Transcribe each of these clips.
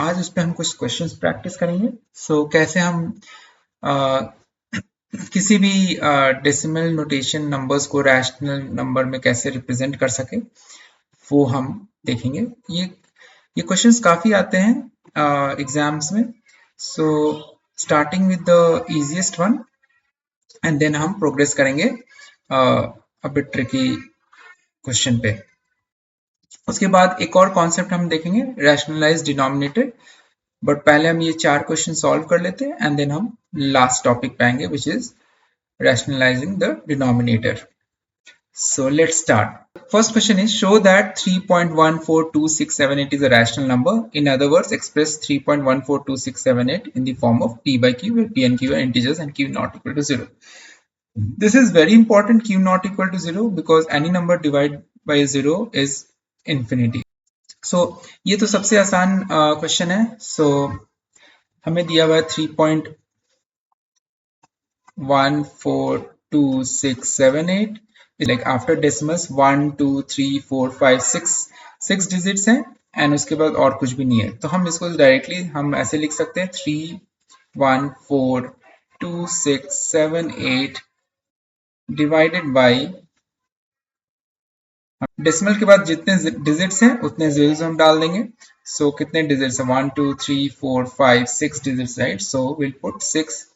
आज उस पर हम कुछ क्वेश्चंस प्रैक्टिस करेंगे। कैसे हम किसी भी डेसिमल नोटेशन नंबर्स को रैशनल नंबर में कैसे रिप्रेजेंट कर सके वो हम देखेंगे। ये क्वेश्चंस काफ़ी आते हैं एग्जाम्स में। Starting with the easiest one and then हम प्रोग्रेस करेंगे अ बिट ट्रिकी क्वेश्चन पे। उसके बाद एक और कॉन्सेप्ट हम देखेंगे, रैशनलाइज डिनोमिनेटर। बट पहले हम ये 4 क्वेश्चन सॉल्व कर लेते हैं एंड देन हम लास्ट टॉपिक पे आएंगे, which is rationalizing the denominator. So let's start. First question is, show that 3.142678 is a rational number. In other words, express 3.142678 in the form of p by q, where p and q are integers and q not equal to 0. This is very important, q not equal to 0, because any number divided by 0 is infinity. So ये तो सबसे आसान question है। हमें दिया हुआ है 3.142678, like after decimals 1 2 3 4 5 6 digits हैं एंड उसके बाद और कुछ भी नहीं है। तो हम इसको डायरेक्टली हम ऐसे लिख सकते हैं 3.142678 डिवाइडेड बाई, डेसिमल के बाद जितने डिजिट्स हैं उतने जीरोस हम डाल देंगे। कितने डिजिट्स हैं, 1 2 3 4 5 6 digits, right? Will put 6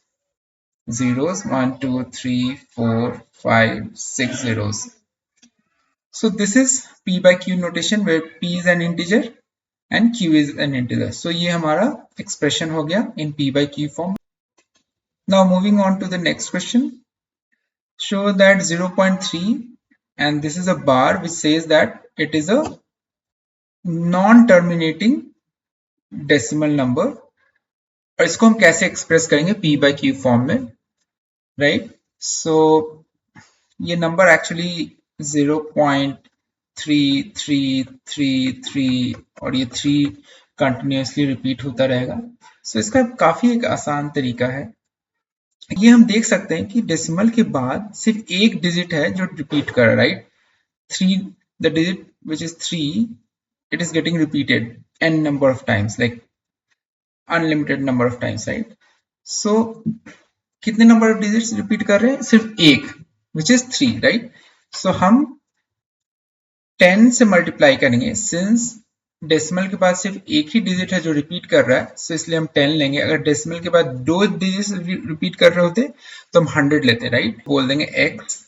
zeros, 1 2 3 4 5 6 zeros. So this is p by q notation where p is an integer and q is an integer. ये हमारा expression हो गया in p by q form. Now moving on to the next question. Show that 0.3, and this is a bar which says that it is a non-terminating decimal number. और इसको हम कैसे express करेंगे p by q form में, right? ये number actually 0.3333 और ये 3 continuously repeat होता रहेगा। इसका काफी एक आसान तरीका है। ये हम देख सकते हैं कि डेसिमल के बाद सिर्फ एक डिजिट है जो रिपीट कर रहा है, right? 3, the digit which is 3, it is getting repeated n number of times, like unlimited number of times, right? कितने नंबर ऑफ डिजिट्स रिपीट कर रहे हैं? सिर्फ एक, विच इज 3, राइट? हम 10 से मल्टीप्लाई करेंगे। सिंस डेसिमल के बाद सिर्फ एक ही डिजिट है जो रिपीट कर रहा है, इसलिए हम 10 लेंगे। अगर डेसिमल के बाद 2 डिजिट्स रिपीट कर रहे होते तो हम 100 लेते, राइट? बोल देंगे x,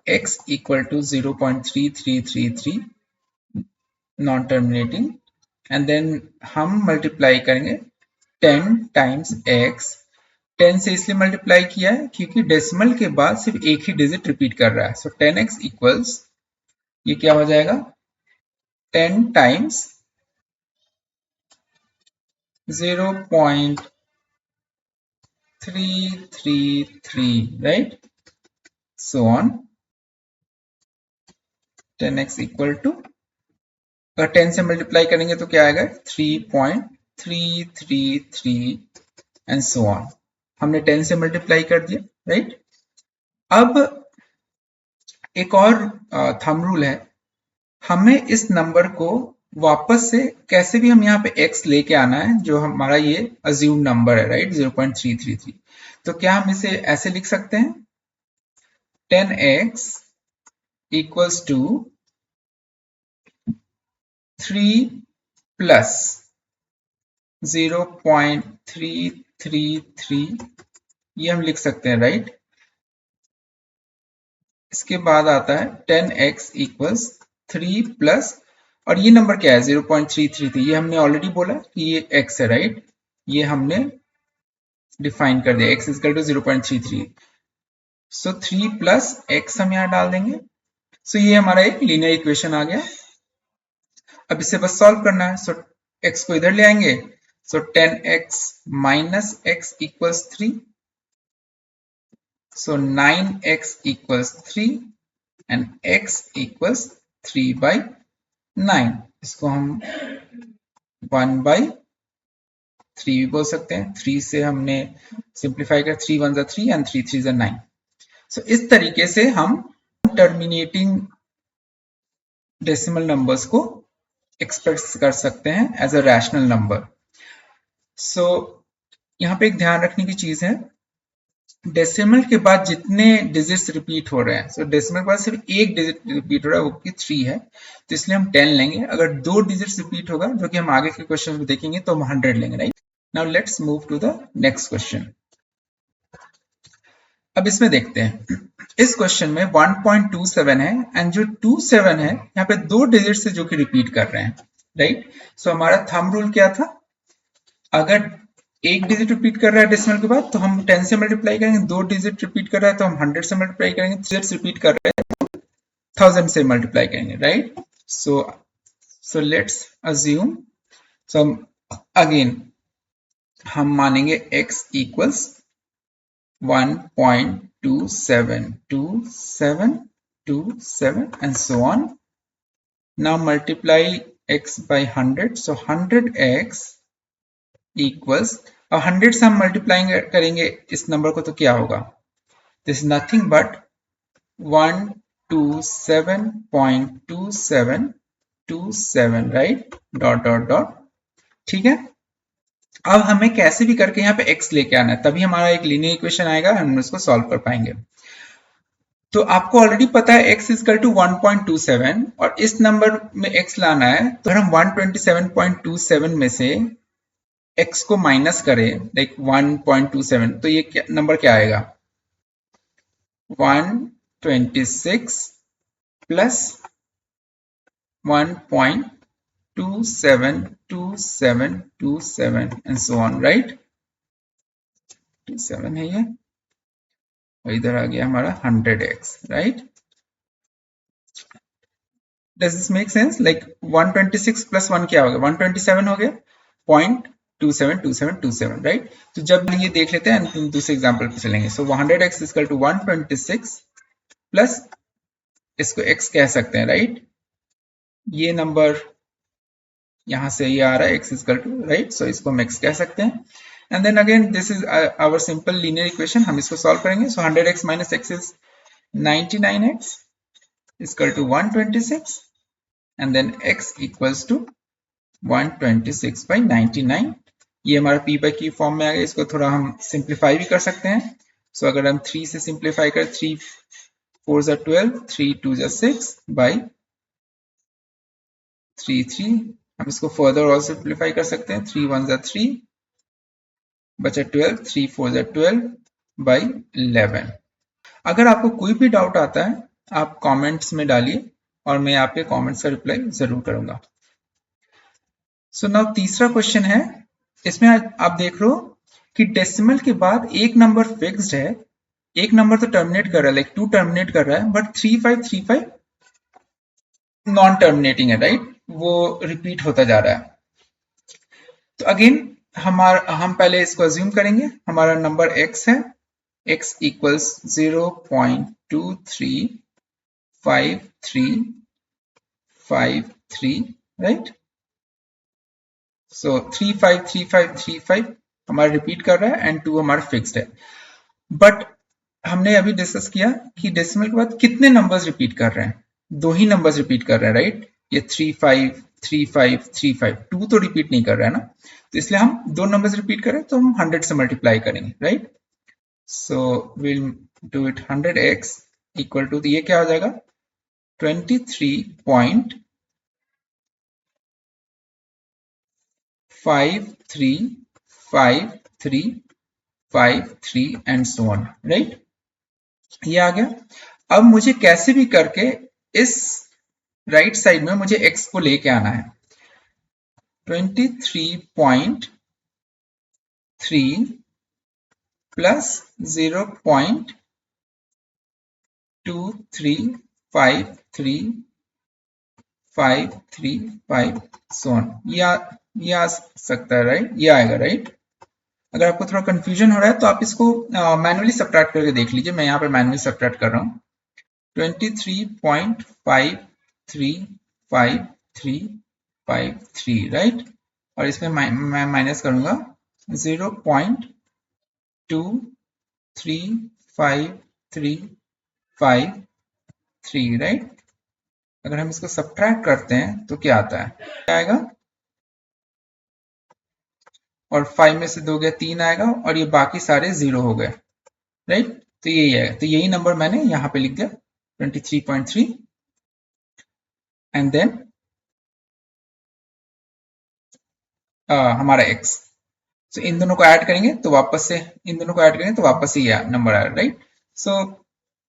x equal to 0.3333 non terminating, and then हम मल्टीप्लाई करेंगे 10 टाइम्स x। 10 से इसलिए मल्टीप्लाई किया है क्योंकि डेसिमल के बाद सिर्फ एक ही डिजिट रिपीट कर रहा है। 10x इक्वल्स, ये क्या हो जाएगा, 10 times 0.333, right? So on 10x equal to, अगर 10 से मल्टीप्लाई करेंगे तो क्या आएगा, 3.333 एंड सो ऑन। हमने 10 से मल्टीप्लाई कर दिया, राइट? अब एक और थंब रूल है, हमें इस नंबर को वापस से कैसे भी हम यहाँ पे x लेके आना है, जो हमारा ये अज्यूम नंबर है, राइट? 0.333। तो क्या हम इसे ऐसे लिख सकते हैं, 10x इक्वल्स टू 3 प्लस 0.333, ये हम लिख सकते हैं, राइट? इसके बाद आता है 10x इक्वल्स 3 प्लस, और ये नंबर क्या है, 0.333, ये हमने ऑलरेडी बोला कि ये x है, राइट? ये हमने डिफाइन कर दिया, x equal to 0.33। 3 plus x हम यहाँ डाल देंगे। ये हमारा एक लीनियर इक्वेशन आ गया। अब इसे बस सॉल्व करना है। x को इधर ले आएंगे, 10x minus x equals 3, 9x equals 3 and x equals 3 by 9। इसको हम 1 by 3 भी बोल सकते हैं। 3 से हमने सिंप्लीफाई कर, 3 1 3 and 3 3 9। इस तरीके से हम टर्मिनेटिंग डेसिमल नंबर्स को एक्सप्रेस कर सकते हैं एज अ रैशनल नंबर। सो यहाँ पे एक ध्यान रखने की चीज है, डेसिमल के बाद जितने डिजिट्स रिपीट हो रहे हैं, सो डेसिमल के बाद सिर्फ एक डिजिट रिपीट हो रहा है, वो कि 3 है, तो इसलिए हम 10 लेंगे। अगर 2 डिजिट्स रिपीट होगा, जो कि हम आगे के क्वेश्चन में देखेंगे, तो हम 100 लेंगे, right. Now let's move to the next question. अब इसमें देखते हैं, इस क्वेश्चन में 1.27 है, एंड जो 27 है यहाँ पे 2 डिजिट से जो कि रिपीट कर रहे हैं, राइट। सो हमारा थंब रूल क्या था, अगर एक डिजिट रिपीट कर रहा है डेसिमल के बाद, तो हम 10 से मल्टीप्लाई करेंगे, 2 डिजिट रिपीट कर रहा है तो हम 100 से मल्टीप्लाई करेंगे, 3 डिजिट्स रिपीट कर रहे हैं 1000 से मल्टीप्लाई करेंगे, right. So let's assume, so again हम मानेंगे x equals 1.272727 and so on. Now multiply x by 100, so 100x equals, अब 100 से हम मल्टीप्लाइंग करेंगे इस नंबर को, तो क्या होगा, this is nothing but 127.2727, right, dot dot dot, ठीक है। अब हमें कैसे भी करके यहाँ पे x लेके आना है, तभी हमारा एक लीनियर इक्वेशन आएगा, हम उसको सॉल्व कर पाएंगे। तो आपको ऑलरेडी पता है x इज टू 1.27, और इस नंबर में x लाना है, तो हम 127.27 में से x को माइनस करें, लाइक 1.27, तो ये नंबर क्या आएगा, 126 plus 1.272727 and so on, right, 27 है ये, और इधर आ गया हमारा 100x, right. Does this make sense, like 126 plus 1 क्या हो गया, 127 हो गया, 0.272727, राइट। तो जब ये देख लेते हैं, दूसरे एग्जांपल पे चलेंगे। सो 100x इज टू 126 प्लस, इसको x कह सकते हैं, राइट, ये नंबर यहां से ये आ रहा है x is two, right, so इसको हम x कह सकते हैं। And then again this is our simple linear equation, हम इसको सॉल्व करेंगे। So 100x minus x is 99x is equal to 126, and then x equals to 126 by 99। ये हमारा p by q फॉर्म में आ गया, इसको थोड़ा हम सिंप्लीफाई भी कर सकते हैं। सो अगर हम 3 से सिंप्लीफाई करें, 3 4 जा 12, 3 2 जा 6 by 3 3, हम इसको फर्दर और सिंप्लीफाई कर सकते हैं, 3 1 जा 3 बचा 12, 3 4 जा 12 by 11। अगर आपको कोई भी डाउट आता है, आप कमेंट्स में डालिए और मैं आपके कमेंट्स का रिप्लाई जरूर करूंगा। सो नाउ तीसरा क्वेश्चन है, इसमें आप देख रहे हो कि डेसिमल के बाद एक नंबर फिक्स्ड है, एक नंबर तो टर्मिनेट कर रहा है, लाइक 2 टर्मिनेट कर रहा है, बट 3535 नॉन टर्मिनेटिंग है, राइट, वो रिपीट होता जा रहा है। तो अगेन हम पहले इसको अज्यूम करेंगे, हमारा नंबर x है, x इक्वल्स 0.235353, राइट। सो 353535 हमारा रिपीट कर रहा है, एंड 2 हमारा फिक्स्ड है। बट हमने अभी डिस्कस किया कि डेसिमल के बाद कितने नंबर्स रिपीट कर रहे हैं, 2 ही नंबर्स रिपीट कर रहे हैं, राइट। ये 353535 2 तो रिपीट नहीं कर रहा है ना, तो इसलिए हम 2 नंबर्स रिपीट करें तो हम 100 से मल्टीप्लाई करेंगे, right. So will do it, 100x equal to, ये क्या हो जाएगा, 23.535353 एंड सो ऑन, राइट, ये आ गया। अब मुझे कैसे भी करके इस राइट साइड में मुझे x को लेके आना है, 23.3 प्लस 0.235335 सोन, ये आ सकता है, राइट, ये आएगा, राइट। अगर आपको थोड़ा कंफ्यूजन हो रहा है तो आप इसको मैनुअली सब्ट्रैक्ट करके देख लीजिए, मैं यहाँ पे मैनुअली सब्ट्रैक्ट कर रहा हूँ। 23.535353, राइट, और इसमें मैं माइनस करूंगा 0.23535, राइट। अगर हम इसको सब्ट्रैक्ट करते हैं तो क्या आता है, क्या आएगा, और 5 में से 2 गया 3 आएगा और ये बाकी सारे 0 हो गए, राइट। तो यही है, तो यही नंबर मैंने यहाँ पे लिख दिया 23.3 एंड देन हमारा x। सो इन दोनों को ऐड करेंगे तो वापस से इन दोनों को ऐड करेंगे तो वापस से ये नंबर आया, right. So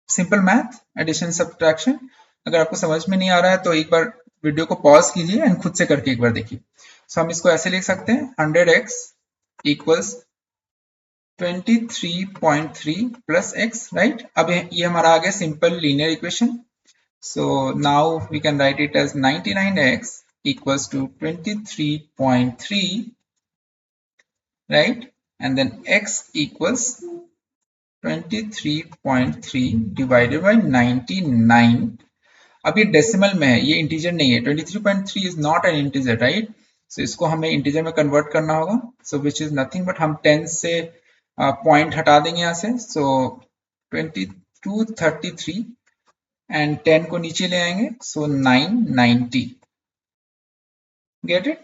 simple math, addition subtraction. अगर आपको समझ में नहीं आ रहा है तो एक बार वीडियो को पॉज कीजिए एंड खुद से करके एक बार देखिए। सो हम इसको ऐसे लिख सकते हैं 100x equals 23.3 plus x, right. अब ये हमारा आ गया simple linear equation. So now we can write it as 99x equals to 23.3, right, and then x equals 23.3 divided by 99। अब ये डेसिमल में है, ये इंटीजर नहीं है। 23.3 is not an integer, right. So इसको हमें इंटीजर में कन्वर्ट करना होगा। So which is nothing but हम 10 से पॉइंट हटा देंगे यहाँ से। सो 2233 एंड 10 को नीचे ले आएंगे, सो 990। Get it.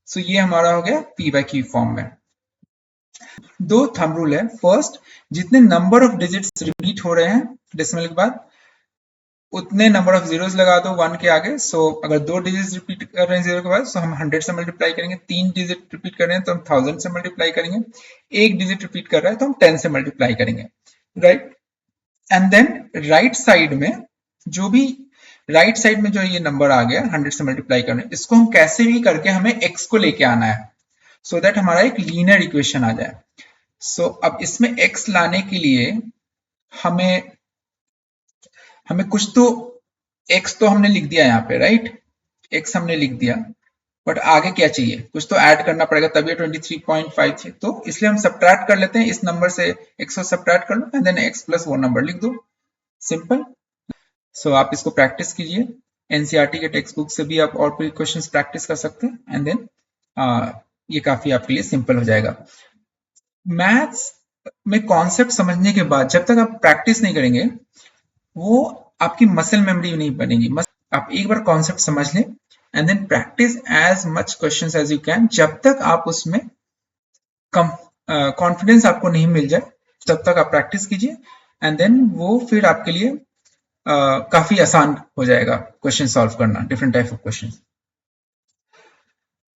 सो ये हमारा हो गया p by q फॉर्म में। दो थंब रूल है। फर्स्ट, जितने नंबर ऑफ डिजिट्स रिपीट हो रहे हैं डेसिमल के बाद उतने नंबर ऑफ जीरोस लगा दो 1 के आगे। सो अगर 2 डिजिट रिपीट कर रहे हैं 0 के बाद तो हम 100 से मल्टीप्लाई करेंगे। 3 डिजिट रिपीट कर रहे हैं तो हम 1000 से मल्टीप्लाई करेंगे। एक डिजिट रिपीट कर रहा है तो हम 10 से मल्टीप्लाई करेंगे, right. And then right side में जो भी राइट साइड में जो ये नंबर आ गया 100 से मल्टीप्लाई करने, इसको हम कैसे भी करके हमें x को लेके आना है सो दैट हमारा एक लीनियर इक्वेशन आ जाए। सो अब इसमें x लाने के लिए हमें कुछ तो x तो हमने लिख दिया यहाँ पे, राइट। x हमने लिख दिया, बट आगे क्या चाहिए, कुछ तो ऐड करना पड़ेगा तभी 23.5 थी। तो इसलिए हम सब्ट्रैक्ट कर लेते हैं, इस नंबर से x को सब्ट्रैक्ट कर लो एंड देन x प्लस वो नंबर लिख दो, सिंपल। सो आप इसको प्रैक्टिस कीजिए, एनसीईआरटी के टेक्स्ट बुक से भी आप और भी क्वेश्चंस प्रैक्टिस कर सकते हैं एंड देन ये काफी आपके लिए सिंपल हो जाएगा। मैथ्स में कॉन्सेप्ट समझने के बाद जब तक आप प्रैक्टिस नहीं करेंगे वो आपकी मसल मेमोरी नहीं बनेगी। आप एक बार कॉन्सेप्ट समझ लें and then practice as much questions as you can. जब तक आप उसमें कॉन्फिडेंस आपको नहीं मिल जाए तब तक आप प्रैक्टिस कीजिए एंड देन वो फिर आपके लिए काफी आसान हो जाएगा क्वेश्चन सॉल्व करना, डिफरेंट टाइप ऑफ क्वेश्चन।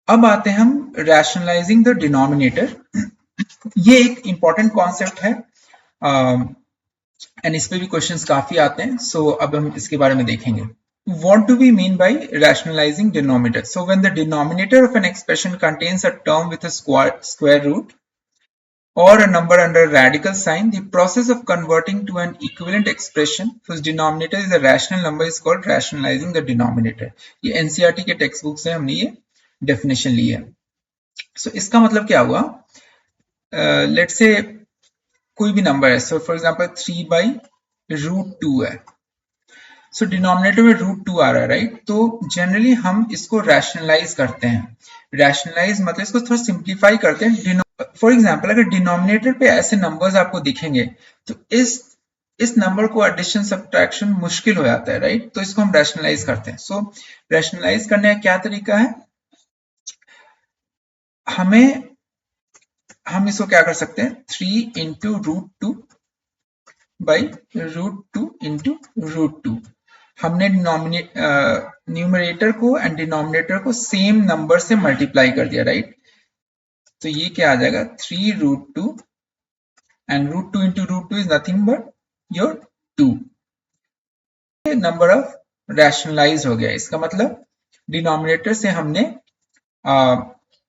अब आते हैं हम रैशनलाइजिंग द डिनोमिनेटर। ये एक इंपॉर्टेंट कॉन्सेप्ट है एंड इस पे भी क्वेश्चंस काफी आते हैं। सो अब हम इसके बारे में देखेंगे। What do we mean by rationalizing denominator? So when the denominator of an expression contains a term with a square root or a number under a radical sign, the process of converting to an equivalent expression whose denominator is a rational number is called rationalizing the denominator. ये NCERT के text book से हमने ये definition ली है। So इसका मतलब क्या हुआ, लेट्स से कोई भी नंबर है, सो फॉर एग्जांपल 3/√2 है। सो डिनोमिनेटर में √2 आ रहा है, राइट। तो जनरली हम इसको रैशनलाइज करते हैं। रैशनलाइज मतलब इसको थोड़ा सिंप्लीफाई करते हैं। फॉर एग्जांपल अगर डिनोमिनेटर पे ऐसे नंबर्स आपको दिखेंगे तो इस नंबर को एडिशन सब्ट्रैक्शन मुश्किल हो जाता है, राइट। तो इसको हम रैशनलाइज करते हैं। सो रैशनलाइज करने का क्या तरीका है, हम इसको क्या कर सकते हैं, 3 इंटू √2 बाई √2 इंटू √2। हमने न्यूमरेटर को एंड डिनोमिनेटर को सेम नंबर से मल्टीप्लाई कर दिया, राइट। तो ये क्या आ जाएगा, 3√2 and √2 into √2 is nothing but your 2। Number of rationalise हो गया। इसका मतलब डिनोमिनेटर से हमने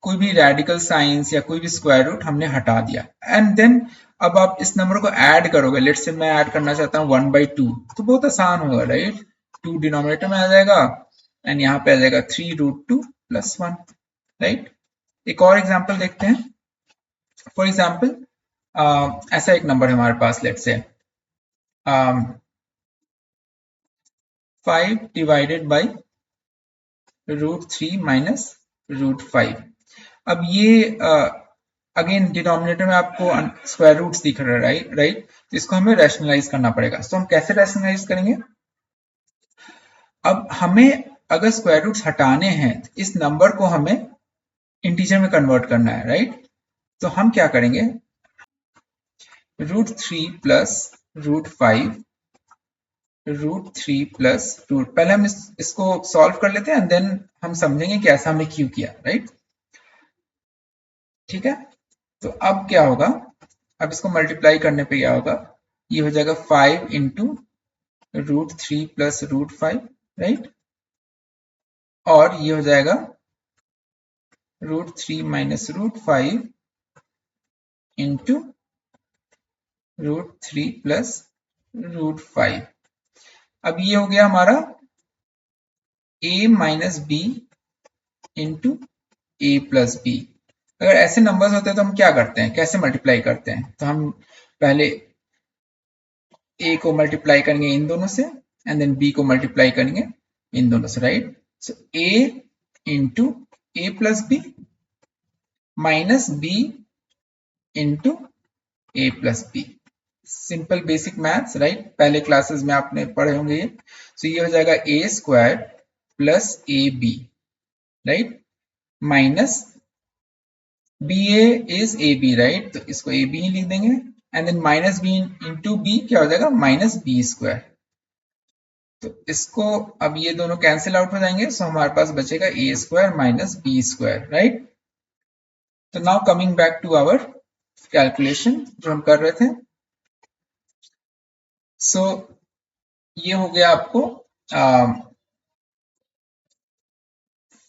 कोई भी रेडिकल साइंस या कोई भी स्क्वायर रूट हमने हटा दिया एंड देन अब आप इस नंबर को ऐड करोगे। लेट्स से मैं ऐड करना चाहता हूँ 1/2, तो बहुत आसान होगा, राइट। 2 डिनोमिनेटर में आ जाएगा एंड यहाँ पे आ जाएगा 3√2 + 1, राइट। एक और एग्जांपल देखते हैं। फॉर एग्जांपल ऐसा एक नंबर है हमारे पास, let's say 5 divided by √3 minus √5। अब ये अगेन डिनोमिनेटर में आपको स्क्वायर रूट्स दिख रहा है, राइट। तो इसको हमें रैशनलाइज करना पड़ेगा। तो हम कैसे रैशनलाइज करेंगे, अब हमें अगर स्क्वायर रूट्स हटाने हैं तो इस नंबर को हमें इंटीजर में कन्वर्ट करना है, राइट। तो हम क्या करेंगे, √3 प्लस √5 √3 प्लस रूट, पहले हम इसको सॉल्व कर लेते हैं एंड देन हम समझेंगे कि ऐसा हमने क्यों किया, राइट। ठीक है, तो अब क्या होगा, अब इसको मल्टीप्लाई करने पे क्या होगा, ये हो जाएगा 5 इंटू √3 प्लस √5, राइट, और ये हो जाएगा √3 माइनस √5 इंटू √3 प्लस √5। अब ये हो गया हमारा a minus b into a plus b. अगर ऐसे नंबर्स होते हैं तो हम क्या करते हैं, कैसे मल्टीप्लाई करते हैं, तो हम पहले a को मल्टीप्लाई करेंगे इन दोनों से एंड देन b को मल्टीप्लाई करेंगे इन दोनों से, right. So a into a plus b minus b into a plus b. Simple basic maths, right, पहले क्लासेस में आपने पढ़े होंगे ये। सो ये हो जाएगा a square plus a b, right, minus b a is a b, right, तो इसको ए बी ही लिख देंगे and then minus b into b क्या हो जाएगा, माइनस बी स्क्वायर। तो इसको अब ये दोनों कैंसिल आउट हो जाएंगे, सो हमारे पास बचेगा A square minus B square, right. तो now coming back to our calculation जो हम कर रहे थे। सो ये हो गया आपको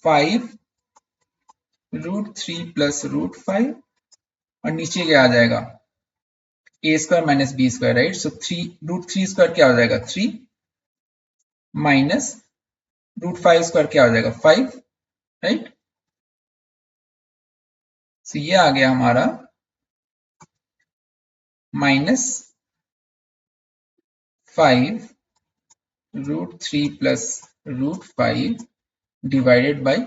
5 √3 प्लस √5 और नीचे क्या आ जाएगा, A square minus B square, right. So √3 square क्या हो जाएगा, 3 माइनस √5 स्क्वायर क्या हो जाएगा, 5, राइट। सो ये आ गया हमारा माइनस 5 √3 प्लस √5 डिवाइडेड बाई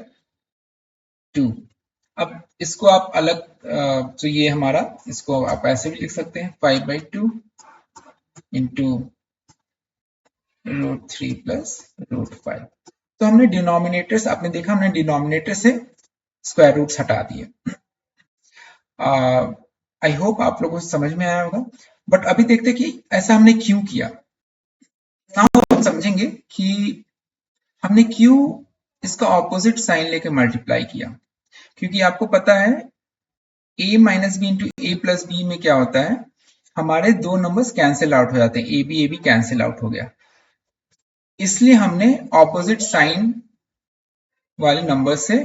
2। अब इसको आप अलग, तो ये हमारा, इसको आप ऐसे भी लिख सकते हैं 5/2 इंटू √3 प्लस √5। तो हमने डिनोमिनेटर से, आपने देखा हमने डिनोमिनेटर से स्क्वायर रूट्स हटा दिए। आई होप आप लोगों को समझ में आया होगा। बट अभी देखते कि ऐसा हमने क्यों किया। नाउ हम समझेंगे कि हमने क्यों इसका ऑपोजिट साइन लेके मल्टीप्लाई किया। क्योंकि आपको पता है a minus b into a plus b में क्या होता है, हमारे दो नंबर्स कैंसिल आउट हो जाते हैं, ए बी कैंसिल आउट हो गया, इसलिए हमने ऑपोजिट साइन वाले नंबर से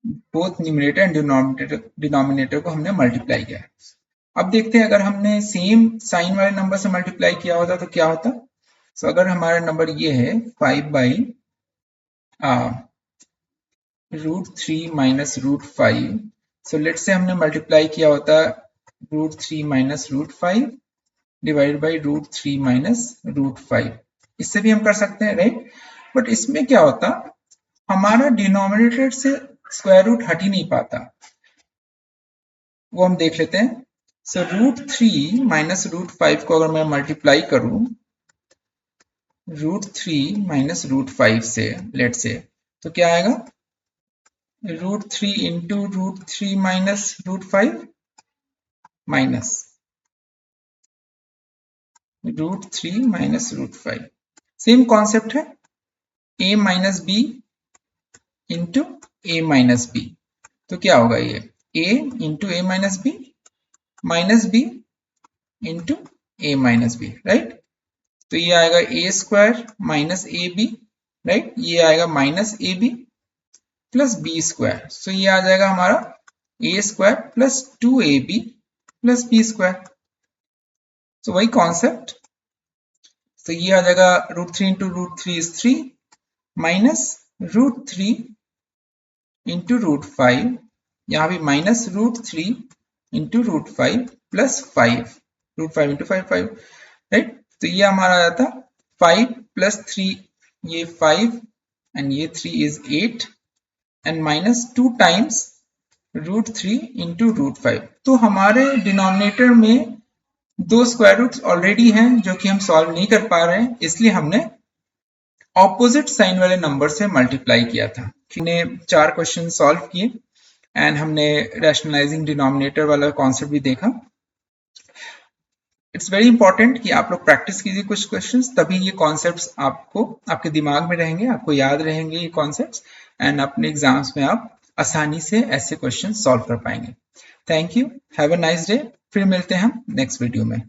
बोथ न्यूमरेटर एंड डिनोमिनेटर को हमने मल्टीप्लाई किया। अब देखते हैं अगर हमने सेम साइन वाले नंबर से मल्टीप्लाई किया होता तो क्या होता। सो अगर हमारा नंबर ये है 5/√3 माइनस √5, सो लेट से हमने मल्टीप्लाई किया होता √3 माइनस √5 डिवाइडेड बाई √3 माइनस √5, इससे भी हम कर सकते हैं, राइट। बट इसमें क्या होता, हमारा डिनोमिनेटर से स्क्वायर रूट हट ही नहीं पाता, वो हम देख लेते हैं। सो √3 माइनस √5 को अगर मैं मल्टीप्लाई करूं √3 माइनस √5 से, लेट से, तो क्या आएगा, √3 into √3 minus √5 minus √3 minus √5। Same concept है, a minus b into a minus b, तो क्या होगा ये a into a minus b into a minus b, right. तो ये आएगा a square minus a b, right, ये आएगा minus a b plus b square. So ये आ जाएगा हमारा a square plus 2ab plus b square. So वही कॉन्सेप्ट, तो ये आ जाएगा √3 इंटू √3 इज 3 माइनस √3 इंटू √5, यहाँ भी minus √3 into √5 plus 5, √5 into 5, right. तो ये हमारा आ जाता 5 प्लस 3, ये 5 एंड ये 3 is 8 and minus 2 times √3 into √5। तो हमारे डिनोमिनेटर में दो स्क्वायर रूट्स ऑलरेडी हैं जो कि हम सॉल्व नहीं कर पा रहे हैं, इसलिए हमने ऑपोजिट साइन वाले नंबर से मल्टीप्लाई किया था। हमने 4 क्वेश्चन सॉल्व किए एंड हमने रैशनलाइजिंग डिनोमिनेटर वाला कॉन्सेप्ट भी देखा। इट्स वेरी इंपॉर्टेंट कि आप लोग प्रैक्टिस कीजिए कुछ क्वेश्चंस, तभी ये कॉन्सेप्ट्स आपको आपके दिमाग में रहेंगे, आपको याद रहेंगे ये कॉन्सेप्ट्स, एंड अपने एग्जाम्स में आप आसानी से ऐसे क्वेश्चन सॉल्व कर पाएंगे। Thank you, have a nice day. फिर मिलते हैं हम नेक्स्ट वीडियो में।